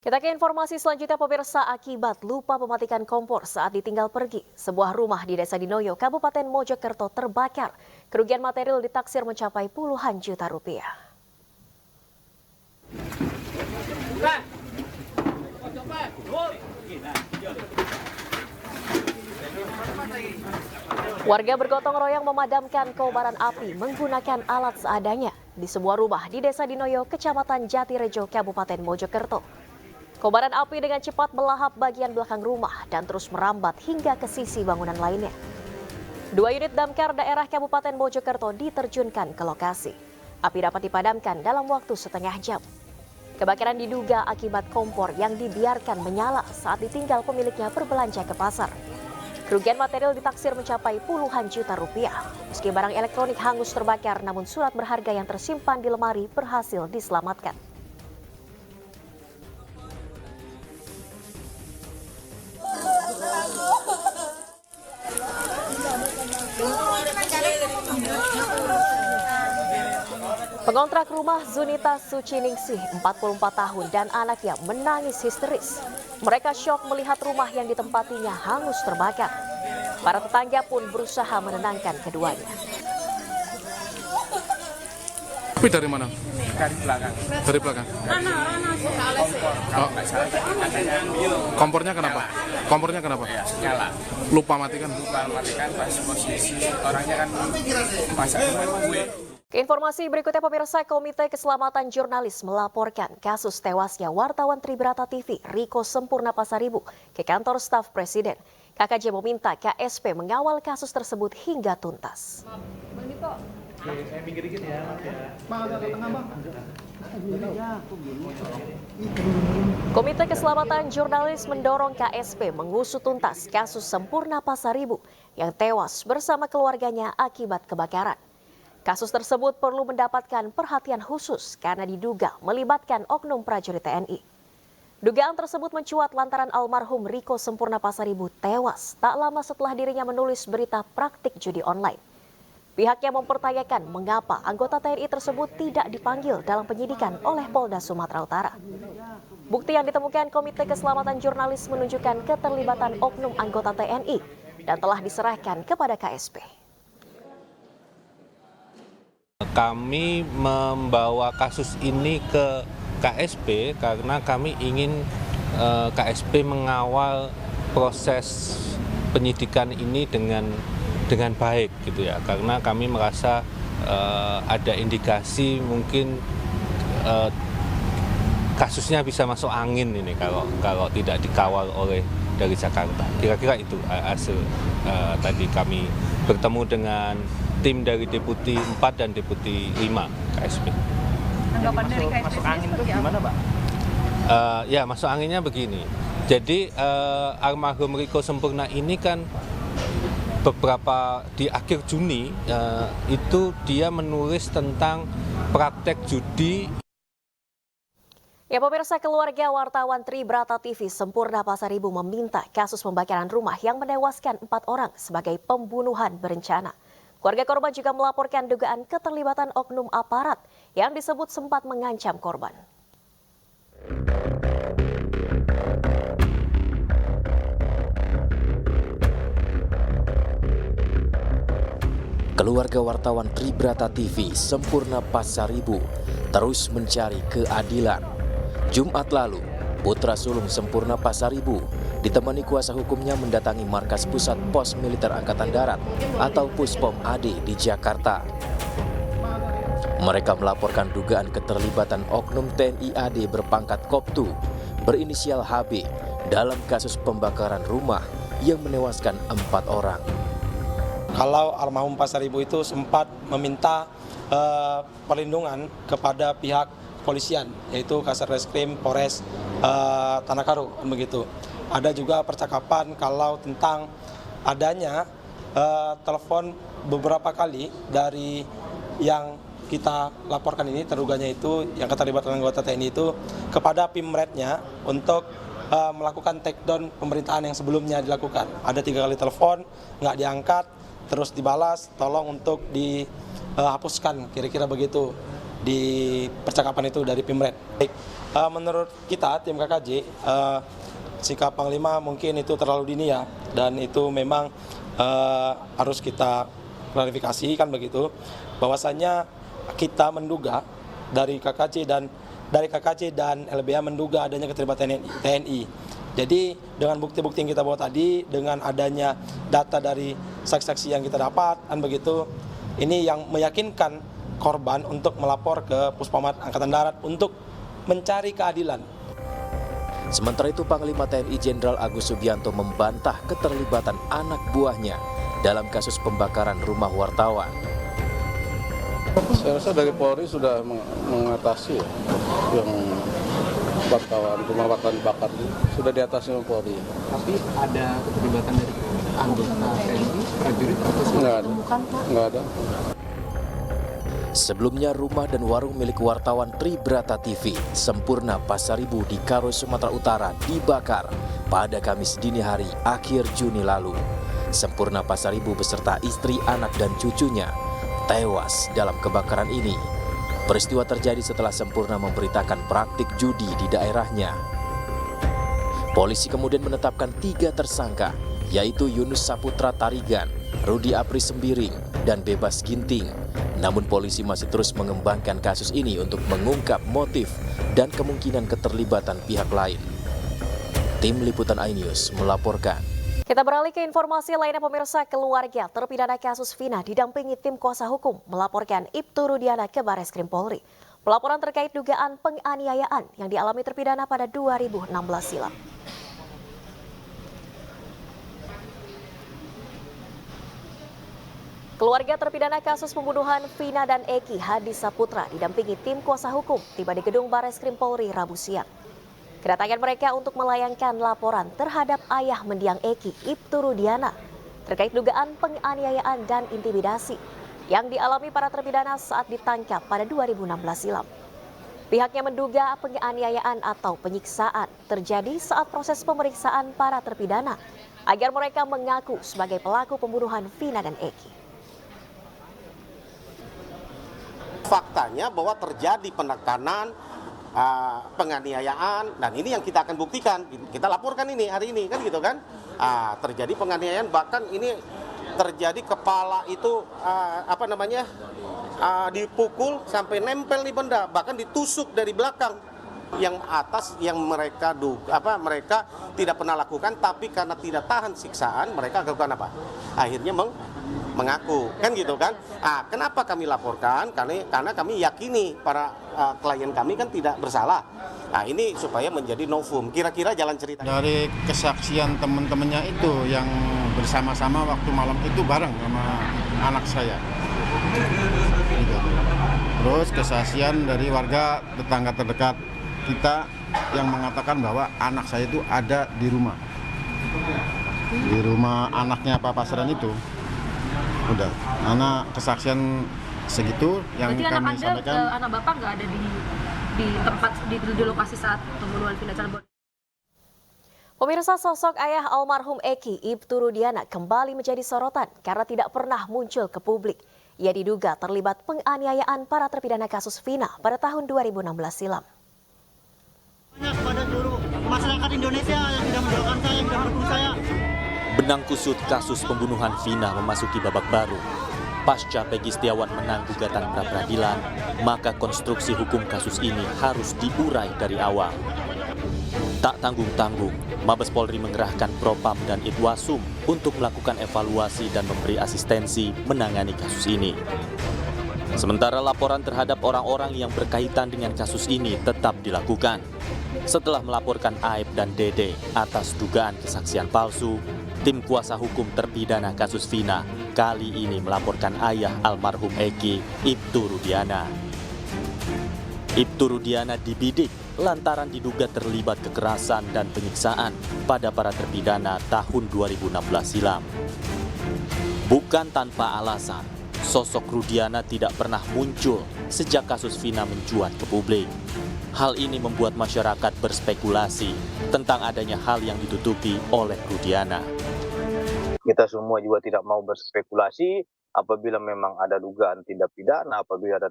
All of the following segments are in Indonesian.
Kita ke informasi selanjutnya, pemirsa. Akibat lupa mematikan kompor saat ditinggal pergi, sebuah rumah di Desa Dinoyo, Kabupaten Mojokerto terbakar. Kerugian material ditaksir mencapai puluhan juta rupiah. Warga bergotong royong memadamkan kobaran api menggunakan alat seadanya di sebuah rumah di Desa Dinoyo, Kecamatan Jatirejo, Kabupaten Mojokerto. Kobaran api dengan cepat melahap bagian belakang rumah dan terus merambat hingga ke sisi bangunan lainnya. 2 unit damkar daerah Kabupaten Mojokerto diterjunkan ke lokasi. Api dapat dipadamkan dalam waktu setengah jam. Kebakaran diduga akibat kompor yang dibiarkan menyala saat ditinggal pemiliknya berbelanja ke pasar. Kerugian material ditaksir mencapai puluhan juta rupiah. Meski barang elektronik hangus terbakar, namun surat berharga yang tersimpan di lemari berhasil diselamatkan. Pengontrak rumah Zunita Suciningsih, 44 tahun, dan anaknya menangis histeris. Mereka syok melihat rumah yang ditempatinya hangus terbakar. Para tetangga pun berusaha menenangkan keduanya. Tapi dari mana? Dari belakang. Dari belakang. Oh. Kompornya kenapa? Kompornya kenapa? Ya, nyala. Lupa matikan. Lupa matikan pas posisi orangnya kan masak kue. Keinformasi berikutnya, pemirsa. Komite Keselamatan Jurnalis melaporkan kasus tewasnya wartawan Tribrata TV Riko Sempurna Pasaribu ke kantor staf Presiden. KKJ meminta KSP mengawal kasus tersebut hingga tuntas. Komite Keselamatan Jurnalis mendorong KSP mengusut tuntas kasus Sempurna Pasaribu yang tewas bersama keluarganya akibat kebakaran. Kasus tersebut perlu mendapatkan perhatian khusus karena diduga melibatkan oknum prajurit TNI. Dugaan tersebut mencuat lantaran almarhum Riko Sempurna Pasaribu tewas tak lama setelah dirinya menulis berita praktik judi online. Pihaknya mempertanyakan mengapa anggota TNI tersebut tidak dipanggil dalam penyidikan oleh Polda Sumatera Utara. Bukti yang ditemukan Komite Keselamatan Jurnalis menunjukkan keterlibatan oknum anggota TNI dan telah diserahkan kepada KSP. Kami membawa kasus ini ke KSP karena kami ingin KSP mengawal proses penyidikan ini dengan baik gitu ya, karena kami merasa ada indikasi mungkin kasusnya bisa masuk angin ini kalau tidak dikawal oleh dari Jakarta. Kira-kira itu hasil tadi kami bertemu dengan tim dari Deputi 4 dan Deputi 5 KSP. Anggapan dari KSP masuk angin itu gimana, Pak? Ya, masuk anginnya begini. Jadi almarhum Riko Sempurna ini kan beberapa di akhir Juni itu dia menulis tentang praktek judi. Ya, pemirsa, keluarga wartawan Tribrata TV Sempurna Pasaribu meminta kasus pembakaran rumah yang menewaskan 4 orang sebagai pembunuhan berencana. Keluarga korban juga melaporkan dugaan keterlibatan oknum aparat yang disebut sempat mengancam korban. Keluarga wartawan Tribrata TV Sempurna Pasaribu terus mencari keadilan. Jumat lalu, putra sulung Sempurna Pasaribu ditemani kuasa hukumnya mendatangi markas Pusat Pos Militer Angkatan Darat atau Puspom AD di Jakarta. Mereka melaporkan dugaan keterlibatan oknum TNI AD berpangkat Koptu berinisial HB dalam kasus pembakaran rumah yang menewaskan 4 orang. Kalau almarhum Pasaribu itu sempat meminta perlindungan kepada pihak polisian, yaitu Kasatreskrim Polres Tanah-Karo, begitu. Ada juga percakapan kalau tentang adanya telepon beberapa kali dari yang kita laporkan ini, terduganya itu yang keterlibatan anggota TNI itu kepada Pimretnya untuk melakukan take down pemerintahan yang sebelumnya dilakukan. Ada 3 kali telepon, nggak diangkat, terus dibalas, tolong untuk dihapuskan, kira-kira begitu di percakapan itu dari Pimret. menurut kita tim KKJ sikap Panglima mungkin itu terlalu dini ya, dan itu memang harus kita klarifikasi kan begitu, bahwasannya kita menduga dari KKJ dan LBH menduga adanya keterlibatan TNI. Jadi dengan bukti-bukti yang kita bawa tadi, dengan adanya data dari saksi-saksi yang kita dapat kan begitu, ini yang meyakinkan korban untuk melapor ke Puspamat Angkatan Darat untuk mencari keadilan. Sementara itu Panglima TNI Jenderal Agus Subianto membantah keterlibatan anak buahnya dalam kasus pembakaran rumah wartawan. Saya rasa dari Polri sudah mengatasi ya, yang rumah wartawan dibakar itu sudah diatasi oleh Polri. Tapi ada keterlibatan dari anggota TNI, prajurit atau Nggak ada. Sebelumnya rumah dan warung milik wartawan Tribrata TV Sempurna Pasaribu di Karo, Sumatera Utara dibakar pada Kamis dini hari akhir Juni lalu. Sempurna Pasaribu beserta istri, anak dan cucunya tewas dalam kebakaran ini. Peristiwa terjadi setelah Sempurna memberitakan praktik judi di daerahnya. Polisi kemudian menetapkan 3 tersangka, yaitu Yunus Saputra Tarigan, Rudi Apri Sembiring, dan Bebas Ginting. Namun polisi masih terus mengembangkan kasus ini untuk mengungkap motif dan kemungkinan keterlibatan pihak lain. Tim Liputan iNews melaporkan. Kita beralih ke informasi lainnya pemirsa. Keluarga terpidana kasus Vina didampingi tim kuasa hukum melaporkan Ibtu Rudiana ke Bareskrim Polri. Pelaporan terkait dugaan penganiayaan yang dialami terpidana pada 2016 silam. Keluarga terpidana kasus pembunuhan Vina dan Eki Hadi Saputra didampingi tim kuasa hukum tiba di gedung Bareskrim Polri Rabu siang. Kedatangan mereka untuk melayangkan laporan terhadap ayah mendiang Eki, Ibtu Rudiana, terkait dugaan penganiayaan dan intimidasi yang dialami para terpidana saat ditangkap pada 2016 silam. Pihaknya menduga penganiayaan atau penyiksaan terjadi saat proses pemeriksaan para terpidana agar mereka mengaku sebagai pelaku pembunuhan Vina dan Eki. Faktanya bahwa terjadi penekanan, penganiayaan, dan ini yang kita akan buktikan. Kita laporkan ini hari ini kan gitu kan. Terjadi penganiayaan, bahkan ini terjadi kepala itu dipukul sampai nempel di benda, bahkan ditusuk dari belakang. Yang atas yang mereka mereka tidak pernah lakukan, tapi karena tidak tahan siksaan mereka lakukan apa? Akhirnya mengaku, kan gitu kan? Kenapa kami laporkan? Karena kami yakini para klien kami kan tidak bersalah. Ini supaya menjadi novum. Kira-kira jalan cerita. Dari kesaksian teman-temannya itu yang bersama-sama waktu malam itu bareng sama anak saya. Gitu. Terus kesaksian dari warga tetangga terdekat kita yang mengatakan bahwa anak saya itu ada di rumah anaknya Pak Pasran itu. Udah, anak kesaksian segitu yang berarti kami sampaikan. Anak bapak nggak ada di tempat di lokasi saat pembunuhan Vina Cirebon. Pemirsa, sosok ayah almarhum Eki, Ibtu Rudiana, kembali menjadi sorotan karena tidak pernah muncul ke publik. Ia diduga terlibat penganiayaan para terpidana kasus Vina pada tahun 2016 silam. Kepada seluruh masyarakat Indonesia yang sudah mendoakan saya, yang sudah mendukung saya. Benang kusut kasus pembunuhan Vina memasuki babak baru. Pasca Peggy Setiawan menang gugatan pra-peradilan, maka konstruksi hukum kasus ini harus diurai dari awal. Tak tanggung-tanggung, Mabes Polri mengerahkan Propam dan Itwasum untuk melakukan evaluasi dan memberi asistensi menangani kasus ini. Sementara laporan terhadap orang-orang yang berkaitan dengan kasus ini tetap dilakukan. Setelah melaporkan Aib dan Dede atas dugaan kesaksian palsu, tim kuasa hukum terpidana kasus Vina kali ini melaporkan ayah almarhum Eki, Ibtu Rudiana. Ibtu Rudiana dibidik lantaran diduga terlibat kekerasan dan penyiksaan pada para terpidana tahun 2016 silam. Bukan tanpa alasan, sosok Rudiana tidak pernah muncul sejak kasus Vina mencuat ke publik. Hal ini membuat masyarakat berspekulasi tentang adanya hal yang ditutupi oleh Rudiana. Kita semua juga tidak mau berspekulasi. Apabila memang ada dugaan tindak pidana, apabila ada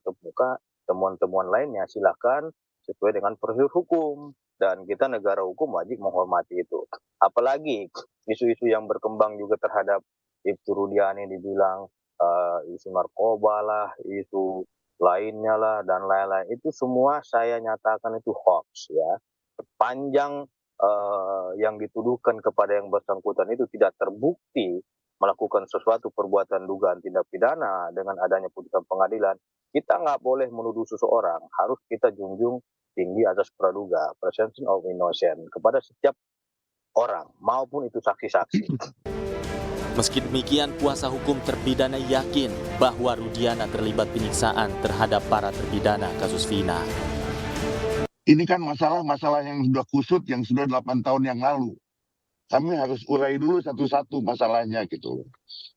temuan-temuan lainnya, silakan sesuai dengan prosedur hukum. Dan kita negara hukum wajib menghormati itu. Apalagi isu-isu yang berkembang juga terhadap Ibtu Rudiani dibilang isu narkoba lah, isu lainnya lah, dan lain-lain. Itu semua saya nyatakan itu hoax ya. Sepanjang yang dituduhkan kepada yang bersangkutan itu tidak terbukti melakukan sesuatu perbuatan dugaan tindak pidana dengan adanya putusan pengadilan, kita nggak boleh menuduh seseorang. Harus kita junjung tinggi atas praduga, presumption of innocence, kepada setiap orang maupun itu saksi-saksi. Meski demikian, kuasa hukum terpidana yakin bahwa Rudiana terlibat penyiksaan terhadap para terpidana kasus Vina. Ini kan masalah-masalah yang sudah kusut, yang sudah 8 tahun yang lalu. Kami harus urai dulu satu-satu masalahnya gitu,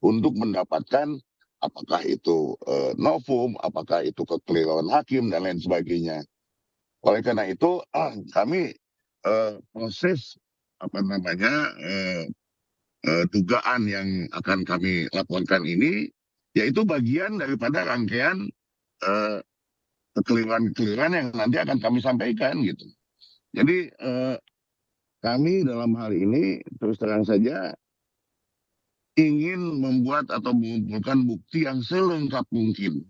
untuk mendapatkan apakah itu novum, apakah itu kekeliruan hakim, dan lain sebagainya. Oleh karena itu, kami proses dugaan yang akan kami laporkan ini, yaitu bagian daripada rangkaian kekeliruan-kekeliruan yang nanti akan kami sampaikan gitu. Jadi kami dalam hal ini terus terang saja ingin membuat atau mengumpulkan bukti yang selengkap mungkin.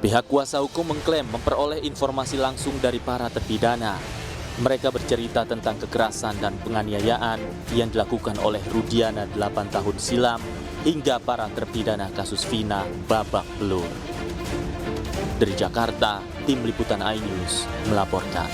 Pihak kuasa hukum mengklaim memperoleh informasi langsung dari para terpidana. Mereka bercerita tentang kekerasan dan penganiayaan yang dilakukan oleh Rudiana 8 tahun silam hingga para terpidana kasus Vina babak belur. Dari Jakarta, tim liputan iNews melaporkan.